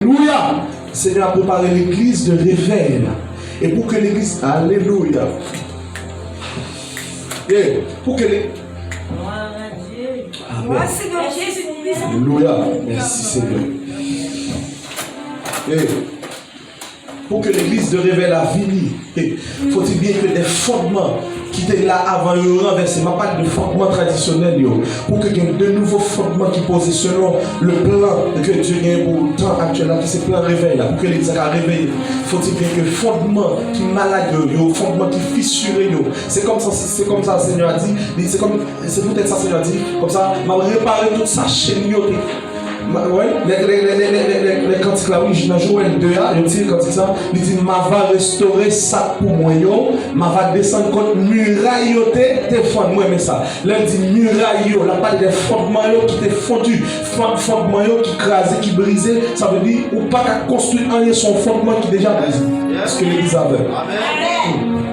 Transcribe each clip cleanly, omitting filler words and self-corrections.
Alléluia. Seigneur a préparé l'église de réveil. Et pour que l'église, alléluia. Et pour que l'église, alléluia. Merci Seigneur. Et pour que l'église de réveil a fini, faut-il bien que des fondements qui étaient là avant de renverser, ma part de fondements traditionnels, pour que de nouveaux fondements qui posent selon le plan que Dieu a pour le temps actuel, qui c'est plein réveil, pour que l'église a réveillé, faut-il bien que fondements qui malades, fondements qui fissurés, c'est comme ça, Seigneur a dit, c'est peut-être ça, Seigneur a dit, comme ça, m'a réparé toute sa chaîne. Ouais, les cantiques là, oui, dans Joël 2, il dit quand ça, il dit, ma va restaurer ça pour moi, ma va descendre contre muraille, t'es fond, moi, mais ça. Là, il dit muraille, la part des fondements qui t'es fondu, fondements qui crasé, qui brisé, ça veut dire, ou pas qu'à construire un son fondement qui est déjà brisé. Ce que l'église avait. Amen.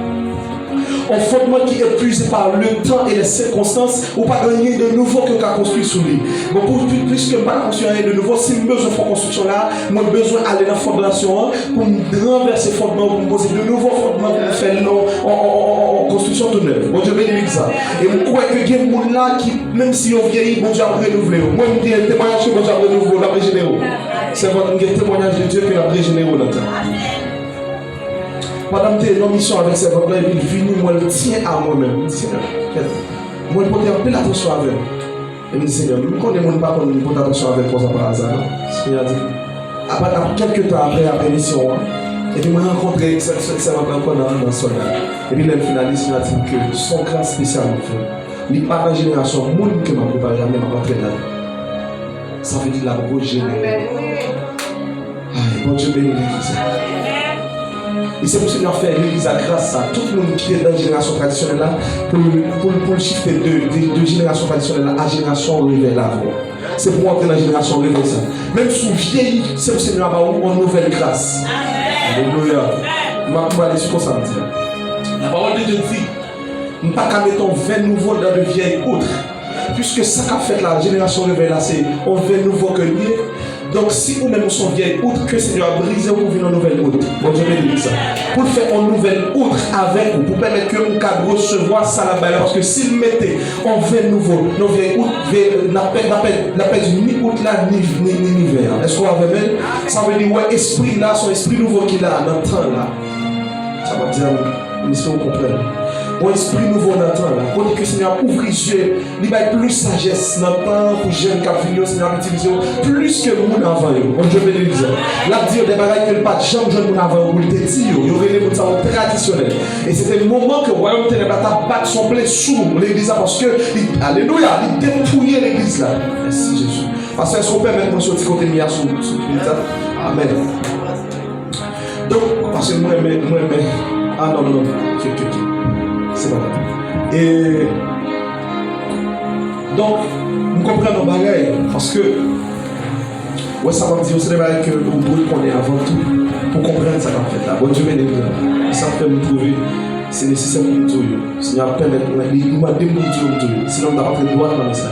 Un fondement qui est épuisé par le temps et les circonstances, ou pas gagner de nouveau que qu'a construit sous lui. Mais pour plus que pas construire rien de nouveau, si nous besoin de faire construction là, moi besoin d'aller dans la fondation pour me renverser le fondement, pour me poser de nouveaux fondements pour me faire en construction tout neuf. Bon Dieu bénisse ça. Et je crois que il y a des gens là qui, même si on vieillit, bon Dieu a renouvelé. Moi je dis un témoignage que bon Dieu a renouvelé, la régénéré. C'est votre témoignage de Dieu que la régénéré dans le temps. Madame, tu es en mission avec ses enfants, et puis venu, moi, le tiens à moi-même. Seigneur, moi, je porte un peu l'attention avec. Et me dit, Seigneur, je ne connais pas qu'on porte attention avec ça par hasard. Seigneur dit, après quelques temps après la mission, et puis, je me rencontré cette encore dans le soldat. Et puis, le finaliste m'a dit que son classe spécial, il n'est pas dans la génération, le monde que m'a préparé jamais m'a rentré là. Ça veut dire la grosse génération. Bon Dieu bénisse l'église. Et c'est pour ça qu'on a fait l'église à grâce à tout le monde qui est dans la génération traditionnelle là, pour le shifter de génération traditionnelle à génération réveil là. C'est pour entrer dans la génération réveil ça. Même sous vieilli, c'est pour ça qu'on a une nouvelle grâce. Alléluia. Je vais aller sur ça. La parole de Dieu dit, nous ne pouvons pas mettre un vin nouveau dans de vieilles outres. Puisque ça qu'a fait la génération réveil là, c'est un vin nouveau que lui. Donc, si vous même sont vieilles outre, que le Seigneur a brisé pour venir en nouvelle outre. Bon Dieu bénisse ça. Pour faire une nouvelle outre avec vous, pour permettre que vous puissiez recevoir ça là-bas. Parce que s'il mettait en vin nouveau, nos vieilles outre, n'appelle ni outre là, ni hiver. Est-ce qu'on va même? Ça veut dire, ouais, esprit là, son esprit nouveau qu'il a dans le temps là. Ça va dire, mais si vous comprenez. Mon esprit nouveau dans le temps là. Quand que le Seigneur ouvre les yeux, il va être plus sagesse dans le temps pour jeunes qui ont Seigneur utilisé plus que le monde avant. Bon Dieu bénisse. Là, dire des bagailles que le pas de jamais jeune avant pour le dire, il y aurait des mots traditionnels. Et c'était le moment que le royaume ténébreux a battu son blé sous l'église parce que, alléluia, il dépouillait l'église là. Merci Jésus. Parce que ce qu'on peut mettre sur le côté mia sous l'église. Amen. Donc, parce que moi, ah non, c'est pas grave. Et donc, nous comprenons bagaille parce que ouais, ça va dire c'est des bagailles que nous devons connaître avant tout pour comprendre ça en fait là. Bon Dieu bénisse. Ça fait nous trouver, c'est nécessaire pour nous trouver. Seigneur permet nous m'a demandé sinon on n'a pas fait droit dans ça.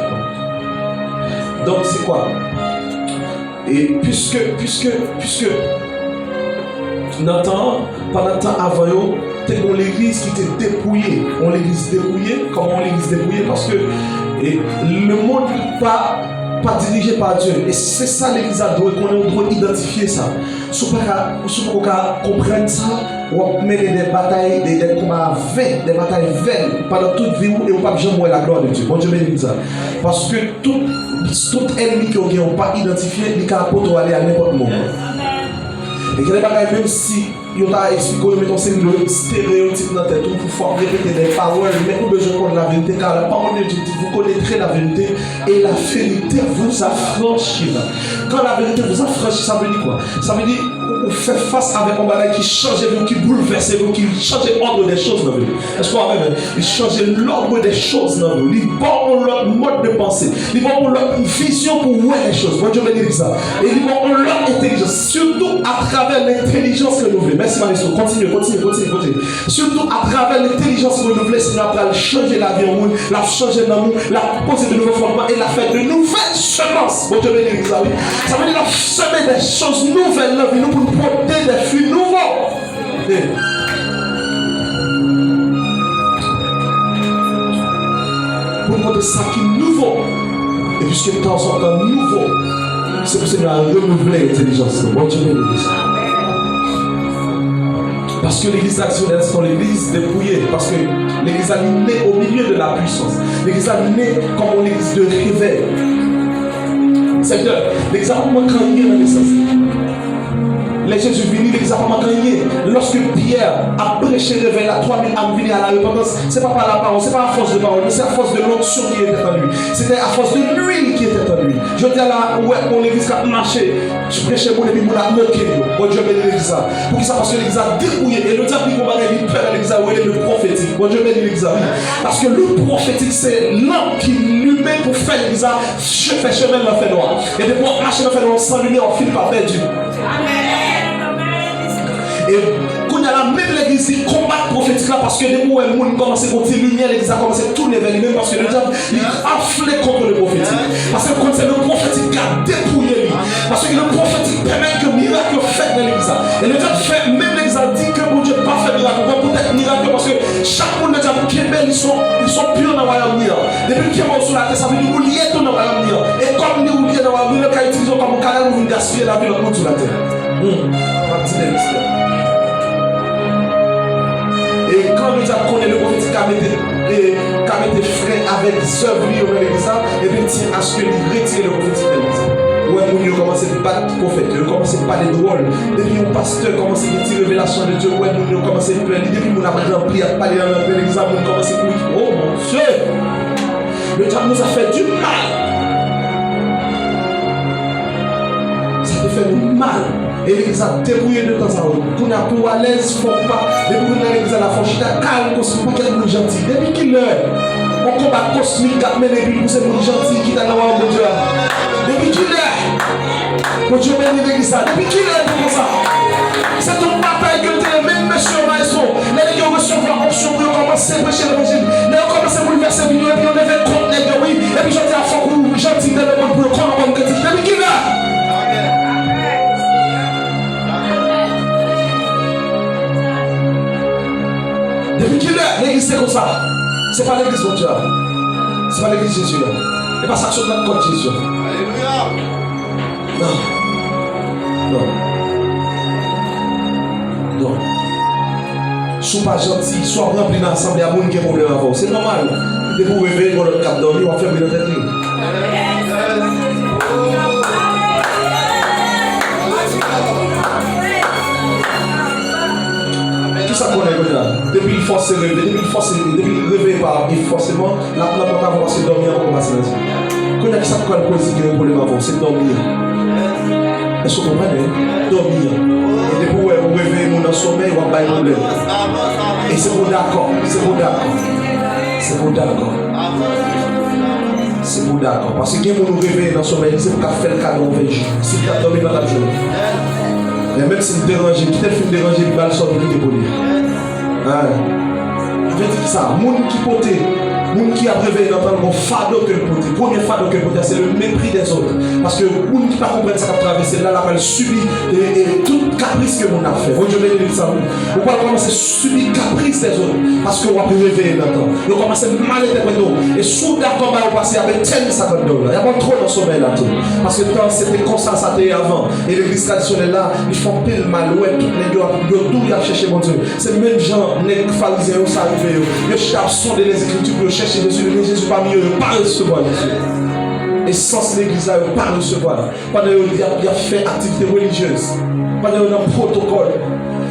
Donc c'est quoi? Et puisque pendant le temps avant on l'église qui était dépouillée. On l'église dépouillée. Comment on l'église dépouillée? Parce que le monde n'est pas dirigé par Dieu. Et c'est ça l'église a doit identifier ça. Si on comprendre ça, on met des batailles, des combats vains, des batailles vaines pendant toute vie et on ne peut jamais voir la gloire de Dieu. Bon Dieu bénisse ça. Parce que tout ennemi qui n'a pas identifié, il peut aller à n'importe moment. Et que les bagailles, même si il a expliqué, mettons, c'est le stéréotype dans la tête pour pouvoir répéter des paroles, mais vous besoin de connaître la vérité, car la parole de Dieu dit, vous connaîtrez la vérité et la vérité vous affranchira. Quand la vérité vous affranchit, ça veut dire quoi? Ça veut dire vous faites face avec un bagage qui change vous, qui bouleverse vous, qui change l'ordre des choses dans vous. Est-ce qu'on va même? Il change l'ordre des choses dans vous. Il prend leur mode de pensée. Il prend leur vision pour voir les choses. Moi, je vais dire ça. Et il prend leur intelligence. Surtout après travers l'intelligence renouvelée. Merci Marie-Sou, continue. Surtout à travers l'intelligence renouvelée, Seigneur va changer la vie au monde, la changer l'amour, la poser de nouveaux fondements et la faire de nouvelles semences. Bon Dieu béni, ça veut dire la semer des choses nouvelles dans la vie, nous pour porter des fruits nouveaux. Pour porter ça qui est nouveau. Et puisque de temps en temps nouveau, c'est pour Seigneur renouveler l'intelligence. Bon Dieu béni. Parce que l'église actionnelle, c'est l'église dépouillée. Parce que l'église a né au milieu de la puissance. L'église a né comme une église de réveil. C'est que l'église a pas gagné dans l'essence. Les Jésus venus, l'église a pas gagné. Lorsque Pierre a prêché réveil à 3000 âmes venues à la repentance, ce n'est pas par la parole, ce n'est pas à force de parole, mais c'est à force de l'onction qui était en lui. C'était à force de l'huile qui était en lui. Je dis là, ouais, pour l'église qui a marché, je prêchais pour l'église, pour la moquer. Bon Dieu bénit l'église. Pour qui ça? Parce que l'église a dépouillé. Et le diable qui combat l'église, l'église a le prophétique. Bon Dieu bénit l'église. Parce que le prophétique, c'est l'homme qui lui met pour faire l'église, faire chemin dans le fait noir. Et de pouvoir marcher dans le fait noir sans lumière, on finit par perdre. Amen. Et quand il y a la même l'église qui combat prophétique là, parce que les mots et monde commencent à continuer, lumière, l'église a commencé à tourner vers lui-même parce que le diable il afflait contre le prophétique. Parce que quand c'est le prophétique qui a dépouillé lui, parce que le prophétique permet que miracle fait dans l'église. Et le diable fait, même l'église a dit que mon Dieu n'a pas fait miracle, peut-être miracle parce que chaque monde le diable qui est belle, ils sont purs dans le royaume. Depuis qu'ils sont sur la terre, ça veut dire qu'ils liés dans le royaume. Et comme nous liés dans le royaume, le cas utilisé comme un canal où nous gaspillons la vie de l'autre sur la terre. Et quand le diable connaît le prophétique qui a mis des freins avec les œuvres liées au l'église, et bien tient à ce que lui retire le prophétique de l'église. Ouais, mon Dieu commence à battre le prophète, il commence à parler drôle. Depuis un pasteur commence à dire révélation de Dieu, ouais, mon Dieu commence à pleurer. Depuis mon appel rempli à parler dans l'église, on commence à dire, oh mon Dieu, le diable nous a fait du mal. Ça te fait du mal. Et l'église a débrouillé de temps à autre. Qu'on a pour à l'aise, faut pas. Depuis qu'on a l'église à la franchise, calme, cosmique, pas qu'elle est gentille. Depuis qu'il est, on combat cosmique, mais depuis que c'est pour gentil qui t'a dans le Dieu. Depuis qu'il est, mon Dieu bénit l'église. Depuis qu'il est, comme ça. C'est une bataille que tu même monsieur Maestro. Les gens recevoir option pour commencer à prêcher l'évangile. Les gens commencent à bouleverser le milieu, et puis on devait contre les gars, oui. Et puis je dis à fond, gentil, dans le monde pour le corps, on va me dire. Depuis qu'il est. Depuis qu'il est, l'église c'est comme ça. C'est pas l'église mon Dieu. C'est pas l'église Jésus. Et pas ça que sur notre côté Jésus. Alléluia. Non. Sois pas gentil, sois rempli dans l'assemblée à monde qui a problème avant. C'est normal. Dès que vous réveillez dans le cap dormi, on va faire une tête. Ça connaît là. Depuis il force se réveiller, depuis il réveille pas, il forcément la plante va avoir se dormir pour passer là. Connaît ça quoi le cause qui est un problème avant, c'est dormir. Est-ce que vous comprenez? Dormir. Et depuis vous réveillez mon dans sommeil, on va pas problème. Et c'est bon d'accord, c'est bon d'accord. C'est bon d'accord. C'est bon d'accord. Parce que quand vous réveillez dans sommeil, c'est pour faire le cadeau en veille. C'est pour dormir dans la journée. Et même si vous dérangez, qui tel film dérangé, il va le sortir de dépolé. Je vais dire ça, les gens qui potent, les gens qui a réveillé dans le fardeau que le pote, le premier fardeau que le pote, c'est le mépris des autres. Parce que les gens qui ne comprennent pas ça qui a traversé, là, la subit toute caprice que l'on a fait. Vous voyez, je vais dire ça. Vous pouvez commencer à subir caprice des autres. Parce que vous avez réveillé dans le temps. Vous commencez à mal interpréter. Et soudain, quand vous passez avec 10-50 $, il n'y a pas trop dans le sommeil là. Parce que quand c'était comme ça c'était avant. Et l'église traditionnelle là, ils font pile mal. Ouais, toutes les gens, ils ont cherché mon Dieu. C'est même gens, les pharisiens, ils sont arrivés. Ils cherchent de les écritures pour chercher Jésus. Mais Jésus parmi eux, pas recevoir Jésus. Et sans l'église là, ils ne pas recevoir. Pendant qu'il a fait activité religieuse. Pendant qu'il y a un protocole.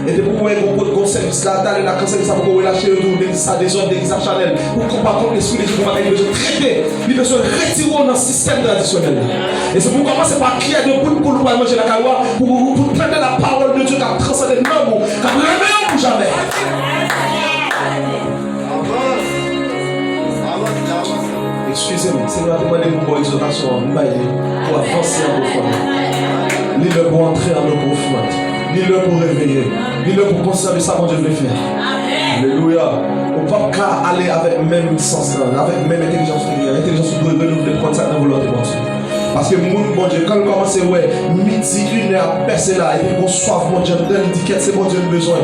Et depuis qu'on a un service là, dans la conseil, ça pour relâcher le tour, l'église des hommes, l'église charnelle. Pour combattre contre l'esprit, les gens ont besoin de traiter. Ils ont besoin de retirer dans le système traditionnel. Et c'est pour commencer par crier de bout pour nous manger la caroua, pour prendre la parole de Dieu qui a transcendé le nom, qui a réveillé pour jamais. Excusez-moi, Seigneur, demandez mon bon exhortation pour avancer en profondeur. Libre pour entrer en nos profondeurs. Ni l'heure pour réveiller. Ni l'heure pour conserver ça, mon Dieu veut faire. Alléluia. On ne peut pas aller avec même sens, avec même intelligence. L'intelligence doit renouveler, prendre ça dans la volonté, mon Dieu. Parce que mon Dieu, quand on commence, ouais, midi, une heure, percer là, et puis on soif, mon Dieu, dans l'étiquette, c'est mon Dieu le besoin.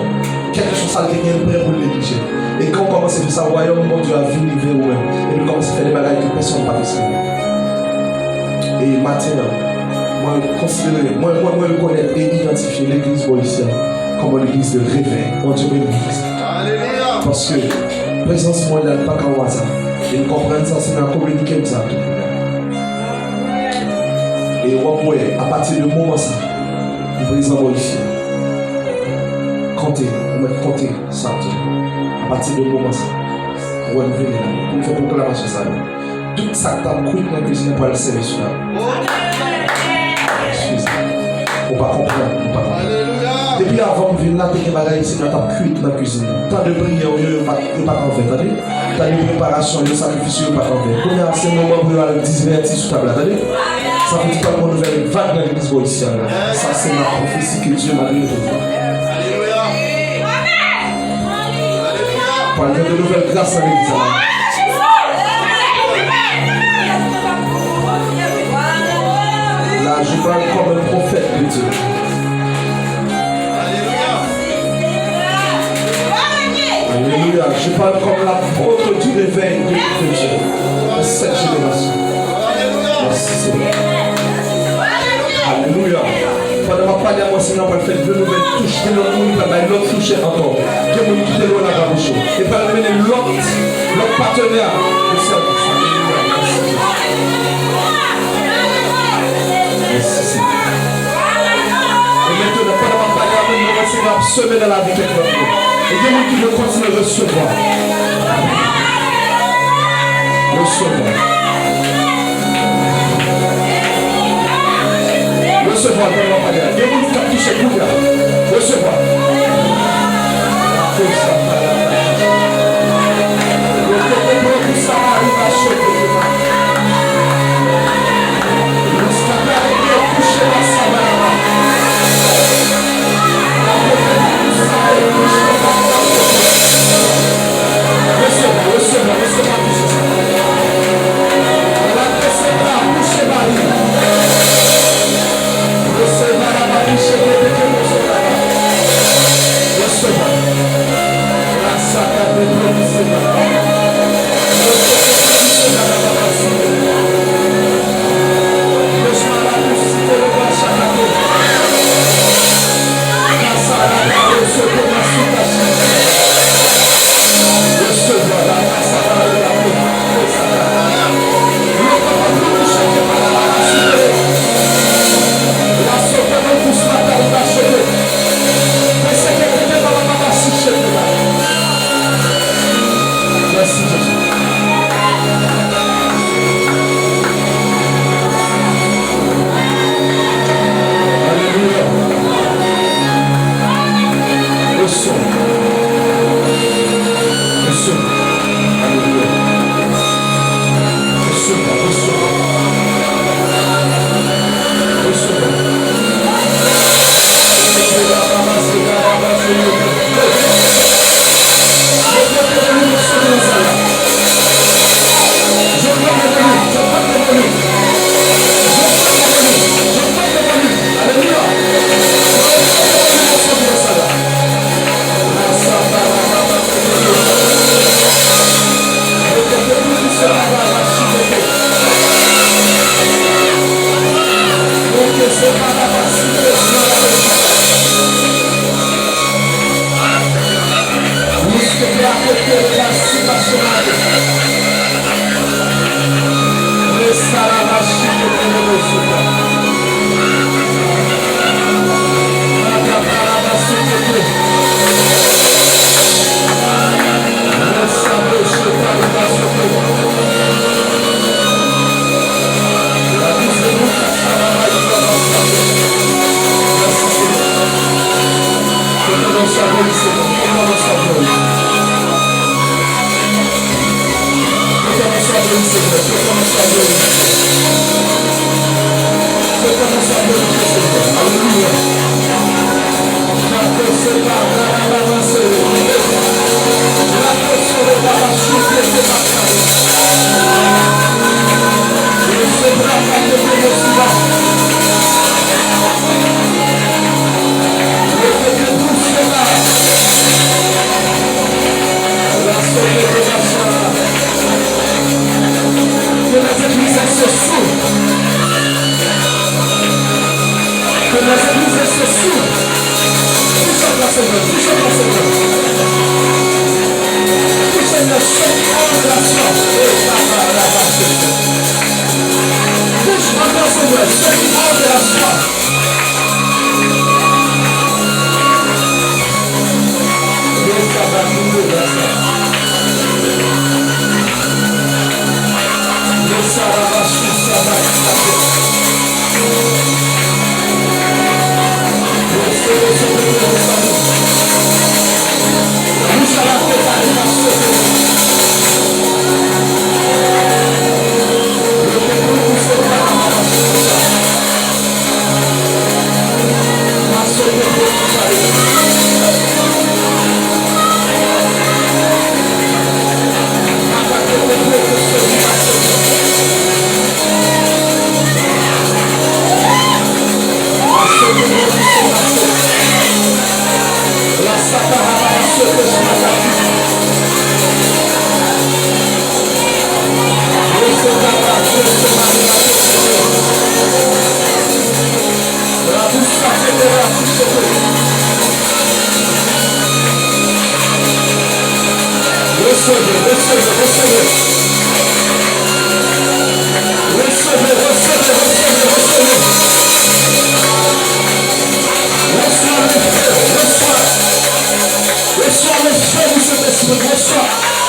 Quelque chose ça qui est prêt pour le négliger. Et quand on commence à faire ça, royaume, mon Dieu, a vu niveau où et nous commençons à faire des bagages que personne ne va pas et maintenant, moi, considérer, moi, le connaître et identifier l'église boïsienne comme l'église de réveil. Mon Dieu, l'église. Parce que la présence mondiale n'est pas qu'un hasard. Et nous comprenons ça, c'est dans la communiquer ça. Et on voit, à partir du moment ça, le président boïsien, comptez, on va compter ça. À partir du moment ça, on va venir là, pour faire proclamation ça. Tout ça que tu as coupé dans la cuisine pour le service là. On ne va pas comprendre. Depuis avant de venir là, tu as ici, tu as cuit dans la cuisine. Tant de prières, tu n'as pas en fait. Tant de préparation, de sacrifice, tu n'as pas en fait. Quand il y a ce moment pour aller divertir sur ta table, ça veut dire que tu nouvelle vague dans l'église boïsienne. Ça, c'est la prophétie que Dieu m'a donnée. Parle de nouvelles grâces à l'église. Là, je parle comme un prophète de Dieu. Alléluia. Je parle comme l'apôtre du réveil de Dieu. De cette génération. Merci Seigneur. Alléluia. Pendant ma parole à moi, Seigneur, on va faire de nouvelles touches. Que l'autre touche encore. Que nous quittons loin la bouche. Et par amener l'autre partenaire de service. Et maintenant, pendant ma parole, nous Seigneur, semer dans la vie de notre vie. Et Dieu qui veut continuer à recevoir. Recevoir. Recevoir dans ma parole. Dieu qui veut toucher le cœur. Recevoir. Alléluia.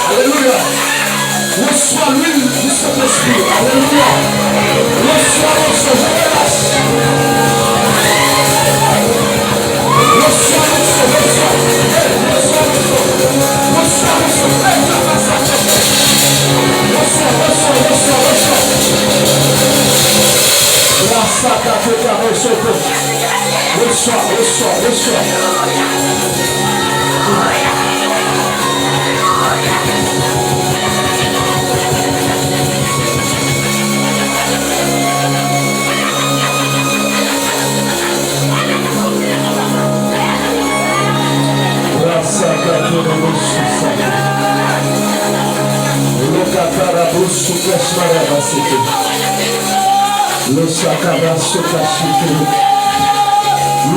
Alléluia. Reçois l'huile du Saint-Esprit. Alléluia. Reçois, révélation. Reçois. Le sacarasso cachite,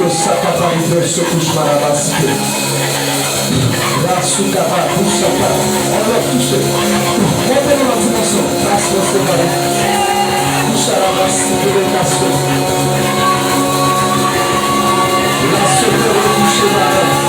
le sacaparide se couche marabasque, la soucapa, poussapa, on va toucher, montez dans la dimension, passe le séparé, touche à la basque de l'émission, la soucapa de toucher marabasque.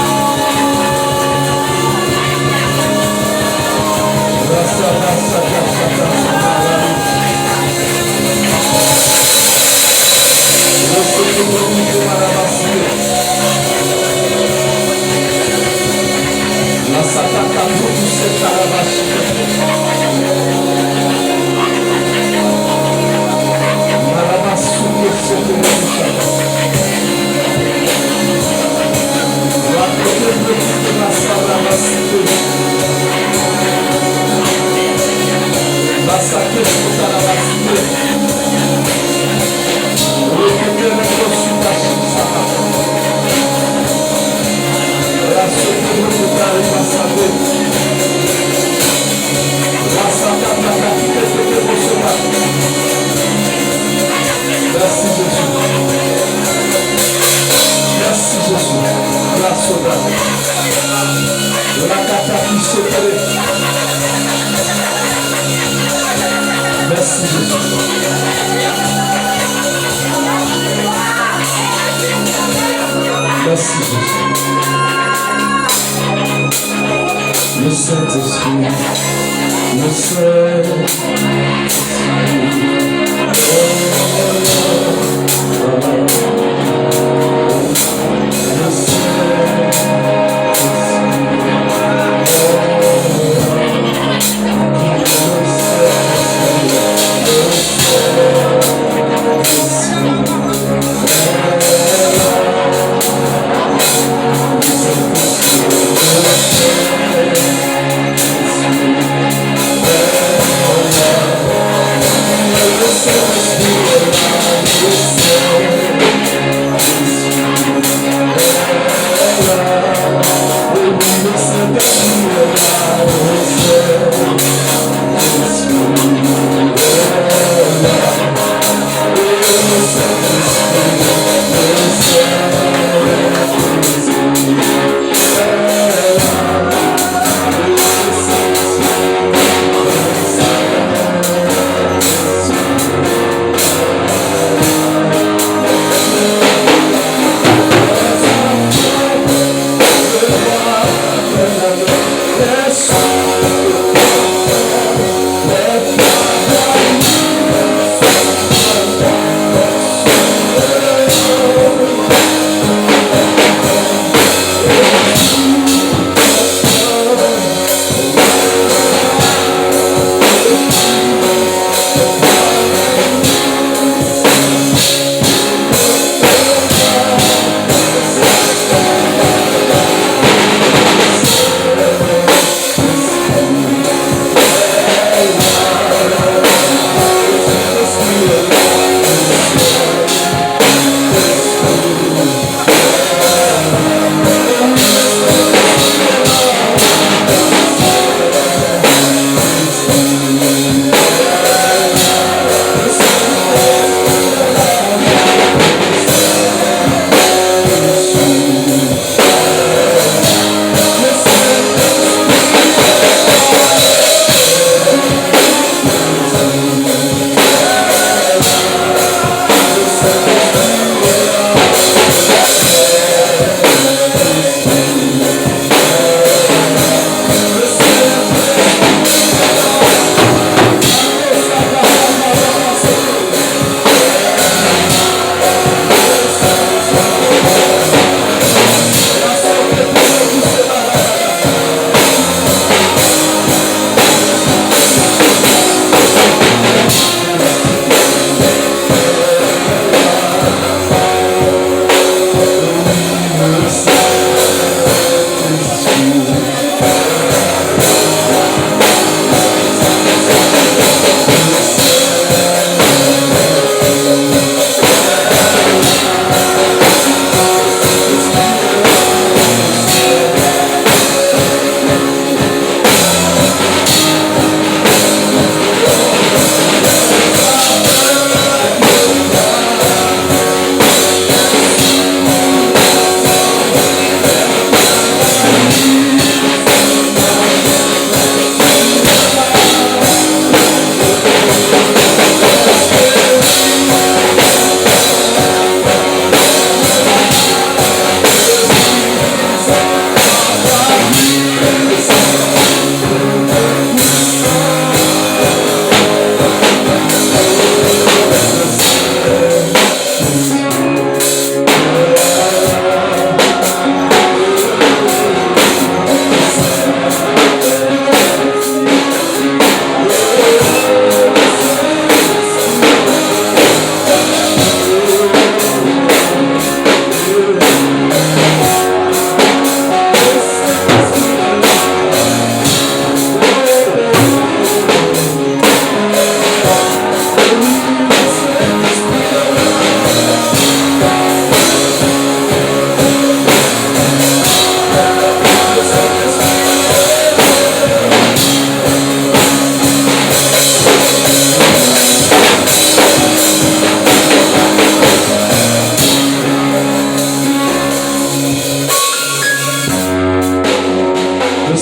La sataka pour se carabache. Marabasu que se touche. La côté de la sarabasse. La sacrée de la basse. Merci Jésus. Merci Jésus. Grâce au Père. La catapie se fait. Merci Jésus. Merci Jésus. Le Saint-Esprit, le Saint-Esprit.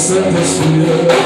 Saint-Esprit.